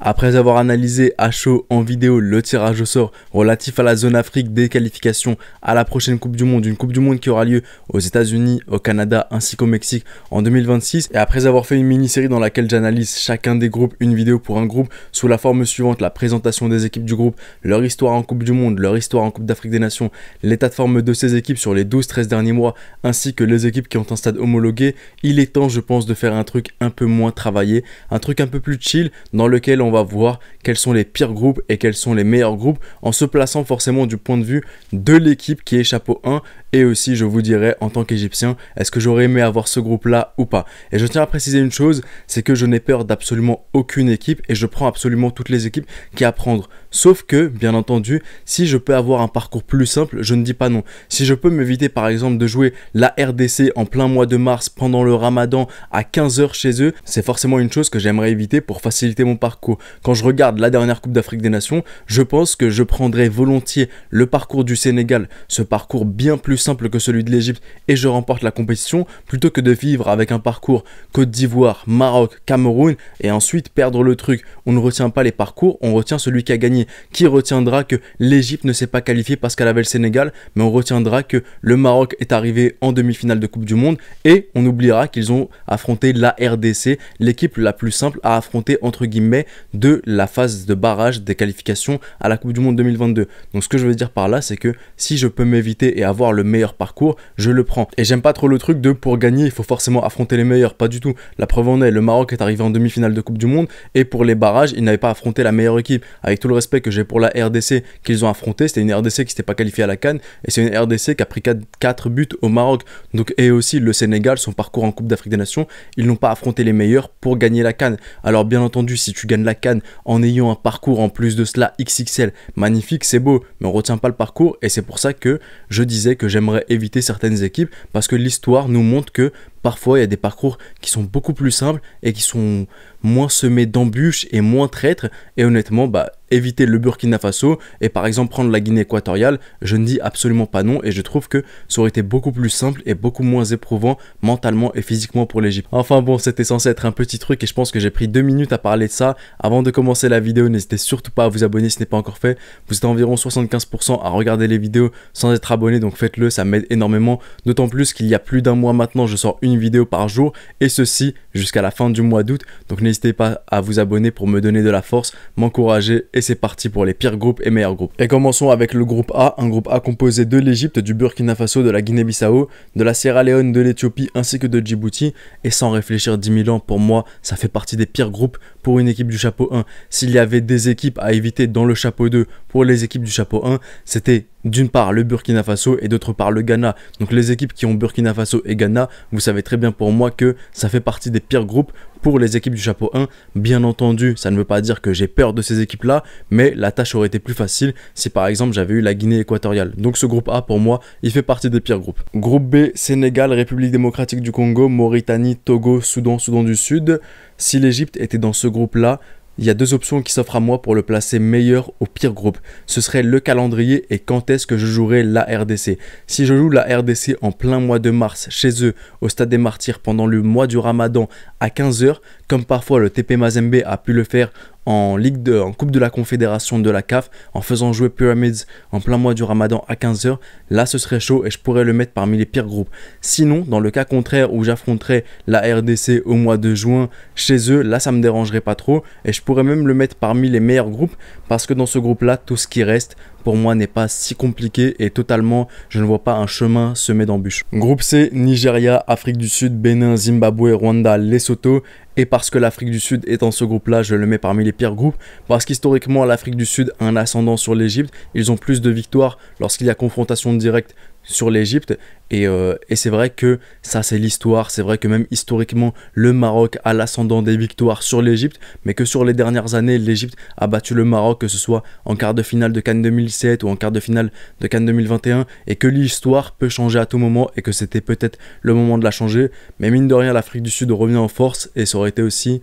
Après avoir analysé à chaud en vidéo le tirage au sort relatif à la zone Afrique des qualifications à la prochaine Coupe du Monde, une Coupe du Monde qui aura lieu aux États-Unis, au Canada ainsi qu'au Mexique en 2026, et après avoir fait une mini-série dans laquelle j'analyse chacun des groupes, une vidéo pour un groupe, sous la forme suivante: la présentation des équipes du groupe, leur histoire en Coupe du Monde, leur histoire en Coupe d'Afrique des Nations, l'état de forme de ces équipes sur les 12-13 derniers mois, ainsi que les équipes qui ont un stade homologué. Il est temps, je pense, de faire un truc un peu moins travaillé, un truc un peu plus chill, dans lequel on va voir quels sont les pires groupes et quels sont les meilleurs groupes, en se plaçant forcément du point de vue de l'équipe qui est chapeau 1, et aussi je vous dirai en tant qu'Égyptien, est-ce que j'aurais aimé avoir ce groupe là ou pas. Et je tiens à préciser une chose, c'est que je n'ai peur d'absolument aucune équipe et je prends absolument toutes les équipes qui à prendre, sauf que bien entendu si je peux avoir un parcours plus simple, je ne dis pas non. Si je peux m'éviter par exemple de jouer la RDC en plein mois de mars pendant le Ramadan à 15 h chez eux, c'est forcément une chose que j'aimerais éviter pour faciliter mon parcours. Quand je regarde la dernière Coupe d'Afrique des Nations, je pense que je prendrais volontiers le parcours du Sénégal, ce parcours bien plus simple que celui de l'Égypte, et je remporte la compétition, plutôt que de vivre avec un parcours Côte d'Ivoire, Maroc, Cameroun et ensuite perdre le truc. On ne retient pas les parcours, on retient celui qui a gagné. Qui retiendra que l'Égypte ne s'est pas qualifiée parce qu'elle avait le Sénégal, mais on retiendra que le Maroc est arrivé en demi-finale de Coupe du Monde, et on oubliera qu'ils ont affronté la RDC, l'équipe la plus simple à affronter entre guillemets de la phase de barrage des qualifications à la Coupe du Monde 2022. Donc ce que je veux dire par là, c'est que si je peux m'éviter et avoir le meilleur parcours, je le prends. Et j'aime pas trop le truc de pour gagner il faut forcément affronter les meilleurs, pas du tout. La preuve en est, le Maroc est arrivé en demi-finale de Coupe du Monde, et pour les barrages ils n'avaient pas affronté la meilleure équipe. Avec tout le respect que j'ai pour la RDC qu'ils ont affronté, c'était une RDC qui s'était pas qualifiée à la CAN, et c'est une RDC qui a pris 4 buts au Maroc. Donc, et aussi le Sénégal, son parcours en Coupe d'Afrique des Nations, ils n'ont pas affronté les meilleurs pour gagner la CAN. Alors bien entendu, si tu gagnes la CAN en ayant un parcours en plus de cela XXL, magnifique, c'est beau, mais on retient pas le parcours, et c'est pour ça que je disais que j'aimerais éviter certaines équipes, parce que l'histoire nous montre que parfois il y a des parcours qui sont beaucoup plus simples et qui sont moins semés d'embûches et moins traîtres, et honnêtement éviter le Burkina Faso et par exemple prendre la Guinée équatoriale, je ne dis absolument pas non, et je trouve que ça aurait été beaucoup plus simple et beaucoup moins éprouvant mentalement et physiquement pour l'Égypte. Enfin bon, c'était censé être un petit truc et je pense que j'ai pris 2 minutes à parler de ça. Avant de commencer la vidéo, n'hésitez surtout pas à vous abonner si ce n'est pas encore fait. Vous êtes environ 75% à regarder les vidéos sans être abonné, donc faites-le, ça m'aide énormément, d'autant plus qu'il y a plus d'un mois maintenant je sors une vidéo par jour, et ceci jusqu'à la fin du mois d'août. Donc n'hésitez pas à vous abonner pour me donner de la force, m'encourager, et c'est parti pour les pires groupes et meilleurs groupes. Et commençons avec le groupe A, un groupe A composé de l'Égypte, du Burkina Faso, de la Guinée-Bissau, de la Sierra Leone, de l'Éthiopie ainsi que de Djibouti. Et sans réfléchir 10 000 ans, pour moi ça fait partie des pires groupes pour une équipe du chapeau 1. S'il y avait des équipes à éviter dans le chapeau 2 pour les équipes du chapeau 1, c'était d'une part le Burkina Faso et d'autre part le Ghana. Donc les équipes qui ont Burkina Faso et Ghana, vous savez très bien pour moi que ça fait partie des pires groupes pour les équipes du chapeau 1. Bien entendu, ça ne veut pas dire que j'ai peur de ces équipes là, mais la tâche aurait été plus facile si par exemple j'avais eu la Guinée équatoriale. Donc ce groupe A pour moi, il fait partie des pires groupes. Groupe B, Sénégal, République démocratique du Congo, Mauritanie, Togo, Soudan du Sud. Si l'Égypte était dans ce groupe là, il y a 2 options qui s'offrent à moi pour le placer meilleur au pire groupe. Ce serait le calendrier et quand est-ce que je jouerai la RDC. Si je joue la RDC en plein mois de mars chez eux au Stade des Martyrs pendant le mois du Ramadan à 15 h, comme parfois le TP Mazembe a pu le faire en Coupe de la Confédération de la CAF, en faisant jouer Pyramids en plein mois du Ramadan à 15 h, là ce serait chaud et je pourrais le mettre parmi les pires groupes. Sinon, dans le cas contraire où j'affronterais la RDC au mois de juin chez eux, là ça me dérangerait pas trop et je pourrais même le mettre parmi les meilleurs groupes, parce que dans ce groupe là, tout ce qui reste pour moi n'est pas si compliqué et totalement, je ne vois pas un chemin semé d'embûches. Groupe C, Nigeria, Afrique du Sud, Bénin, Zimbabwe, Rwanda, Lesotho. Et parce que l'Afrique du Sud est dans ce groupe-là, je le mets parmi les pires groupes. Parce qu'historiquement, l'Afrique du Sud a un ascendant sur l'Égypte. Ils ont plus de victoires lorsqu'il y a confrontation directe sur l'Égypte, et c'est vrai que ça c'est l'histoire. C'est vrai que même historiquement le Maroc a l'ascendant des victoires sur l'Égypte, mais que sur les dernières années l'Égypte a battu le Maroc, que ce soit en quart de finale de CAN 2007 ou en quart de finale de CAN 2021, et que l'histoire peut changer à tout moment et que c'était peut-être le moment de la changer. Mais mine de rien, l'Afrique du Sud revient en force et ça aurait été aussi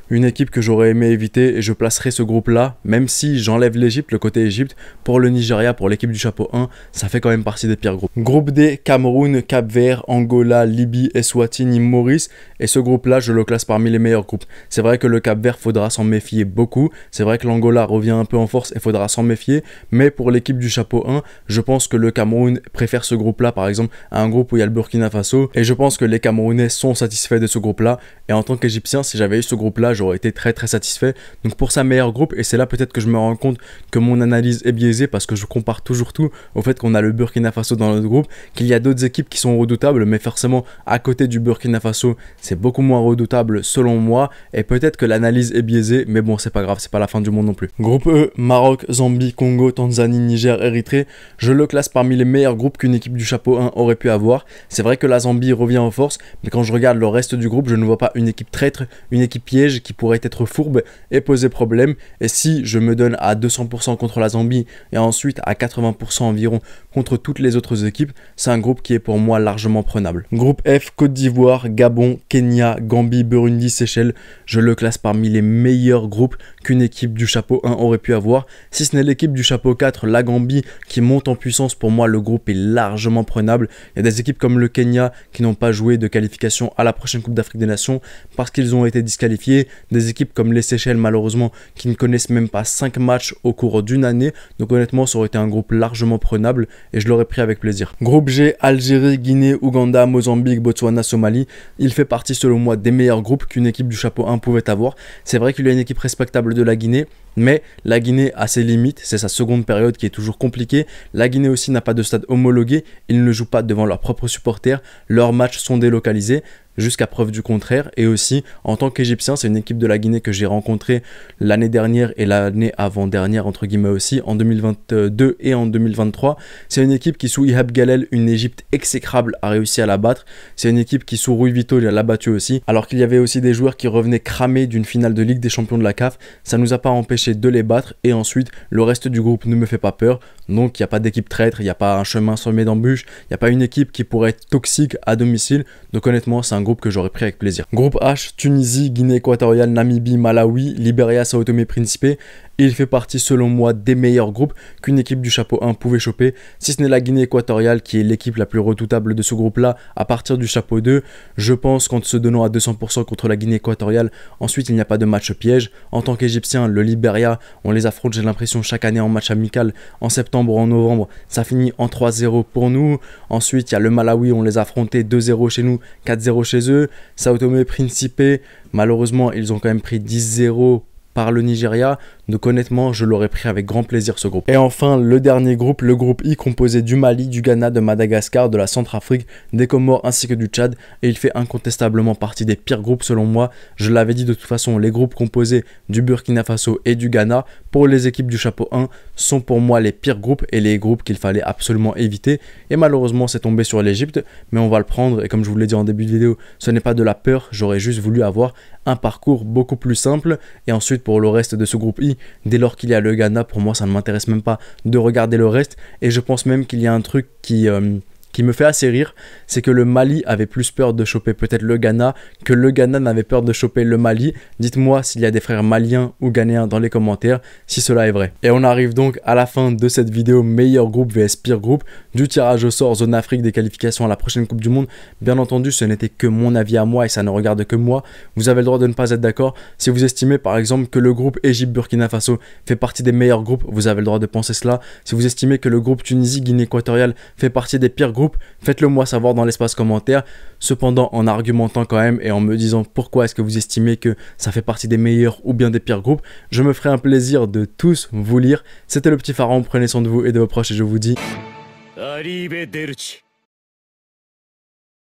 une équipe que j'aurais aimé éviter et je placerai ce groupe-là, même si j'enlève l'Égypte, le côté Égypte, pour le Nigeria, pour l'équipe du chapeau 1, ça fait quand même partie des pires groupes. Groupe D, Cameroun, Cap-Vert, Angola, Libye, Eswatini, Maurice, et ce groupe-là, je le classe parmi les meilleurs groupes. C'est vrai que le Cap-Vert, faudra s'en méfier beaucoup, c'est vrai que l'Angola revient un peu en force et faudra s'en méfier, mais pour l'équipe du chapeau 1, je pense que le Cameroun préfère ce groupe-là, par exemple, à un groupe où il y a le Burkina Faso, et je pense que les Camerounais sont satisfaits de ce groupe-là, et en tant qu'Égyptien, si j'avais eu ce groupe-là, j'aurais été très satisfait. Donc pour sa meilleur groupe, et c'est là peut-être que je me rends compte que mon analyse est biaisée parce que je compare toujours tout au fait qu'on a le Burkina Faso dans notre groupe, qu'il y a d'autres équipes qui sont redoutables, mais forcément à côté du Burkina Faso, c'est beaucoup moins redoutable selon moi, et peut-être que l'analyse est biaisée, mais bon, c'est pas grave, c'est pas la fin du monde non plus. Groupe E, Maroc, Zambie, Congo, Tanzanie, Niger, Érythrée, je le classe parmi les meilleurs groupes qu'une équipe du chapeau 1 aurait pu avoir. C'est vrai que la Zambie revient en force, mais quand je regarde le reste du groupe, je ne vois pas une équipe traître, une équipe piège qui pourrait être fourbe et poser problème. Et si je me donne à 200% contre la Zambie et ensuite à 80% environ contre toutes les autres équipes, c'est un groupe qui est pour moi largement prenable. Groupe F, Côte d'Ivoire, Gabon, Kenya, Gambie, Burundi, Seychelles, je le classe parmi les meilleurs groupes qu'une équipe du chapeau 1 aurait pu avoir. Si ce n'est l'équipe du chapeau 4, la Gambie, qui monte en puissance, pour moi le groupe est largement prenable. Il y a des équipes comme le Kenya qui n'ont pas joué de qualification à la prochaine Coupe d'Afrique des Nations parce qu'ils ont été disqualifiés. Des équipes comme les Seychelles malheureusement qui ne connaissent même pas 5 matchs au cours d'une année. Donc honnêtement ça aurait été un groupe largement prenable et je l'aurais pris avec plaisir. Groupe G, Algérie, Guinée, Ouganda, Mozambique, Botswana, Somalie. Il fait partie selon moi des meilleurs groupes qu'une équipe du chapeau 1 pouvait avoir. C'est vrai qu'il y a une équipe respectable de la Guinée, mais la Guinée a ses limites, c'est sa seconde période qui est toujours compliquée. La Guinée aussi n'a pas de stade homologué, ils ne jouent pas devant leurs propres supporters, leurs matchs sont délocalisés jusqu'à preuve du contraire. Et aussi en tant qu'Égyptien, c'est une équipe de la Guinée que j'ai rencontrée l'année dernière et l'année avant-dernière entre guillemets aussi, en 2022 et en 2023. C'est une équipe qui sous Ihab Galel, une Égypte exécrable, a réussi à la battre. C'est une équipe qui sous Rui Vito l'a battu aussi, alors qu'il y avait aussi des joueurs qui revenaient cramés d'une finale de Ligue des Champions de la CAF. Ça nous a pas empêché de les battre, et ensuite le reste du groupe ne me fait pas peur. Donc il n'y a pas d'équipe traître, il n'y a pas un chemin semé d'embûches, il n'y a pas une équipe qui pourrait être toxique à domicile. Donc honnêtement c'est un groupe que j'aurais pris avec plaisir. Groupe H, Tunisie, Guinée équatoriale, Namibie, Malawi, Libéria, Sao Tomé et Principe. Il fait partie selon moi des meilleurs groupes qu'une équipe du chapeau 1 pouvait choper. Si ce n'est la Guinée équatoriale qui est l'équipe la plus redoutable de ce groupe là à partir du chapeau 2, je pense qu'en se donnant à 200% contre la Guinée équatoriale, ensuite il n'y a pas de match piège. En tant qu'Égyptien, le Libéria, on les affronte j'ai l'impression chaque année en match amical, en septembre ou en novembre, ça finit en 3-0 pour nous. Ensuite il y a le Malawi, on les a affrontés 2-0 chez nous, 4-0 chez eux. Sao Tomé et Principe, malheureusement ils ont quand même pris 10-0 par le Nigeria, donc honnêtement je l'aurais pris avec grand plaisir ce groupe. Et enfin le dernier groupe, le groupe I, composé du Mali, du Ghana, de Madagascar, de la Centrafrique, des Comores ainsi que du Tchad, et il fait incontestablement partie des pires groupes selon moi. Je l'avais dit de toute façon, les groupes composés du Burkina Faso et du Ghana pour les équipes du chapeau 1 sont pour moi les pires groupes et les groupes qu'il fallait absolument éviter, et malheureusement c'est tombé sur l'Égypte, mais on va le prendre, et comme je vous l'ai dit en début de vidéo, ce n'est pas de la peur, j'aurais juste voulu avoir un parcours beaucoup plus simple. Et ensuite pour le reste de ce groupe I, dès lors qu'il y a le Ghana, pour moi ça ne m'intéresse même pas de regarder le reste, et je pense même qu'il y a un truc qui me fait assez rire, c'est que le Mali avait plus peur de choper peut-être le Ghana que le Ghana n'avait peur de choper le Mali. Dites-moi s'il y a des frères maliens ou ghanéens dans les commentaires si cela est vrai. Et on arrive donc à la fin de cette vidéo meilleur groupe vs pire groupe du tirage au sort zone Afrique des qualifications à la prochaine Coupe du Monde. Bien entendu ce n'était que mon avis à moi et ça ne regarde que moi. Vous avez le droit de ne pas être d'accord. Si vous estimez par exemple que le groupe Égypte-Burkina Faso fait partie des meilleurs groupes, vous avez le droit de penser cela. Si vous estimez que le groupe Tunisie-Guinée équatoriale fait partie des pires groupes, faites-le moi savoir dans l'espace commentaire, cependant en argumentant quand même et en me disant pourquoi est-ce que vous estimez que ça fait partie des meilleurs ou bien des pires groupes. Je me ferai un plaisir de tous vous lire. C'était le petit Pharaon, prenez soin de vous et de vos proches et je vous dis... Arrivederci.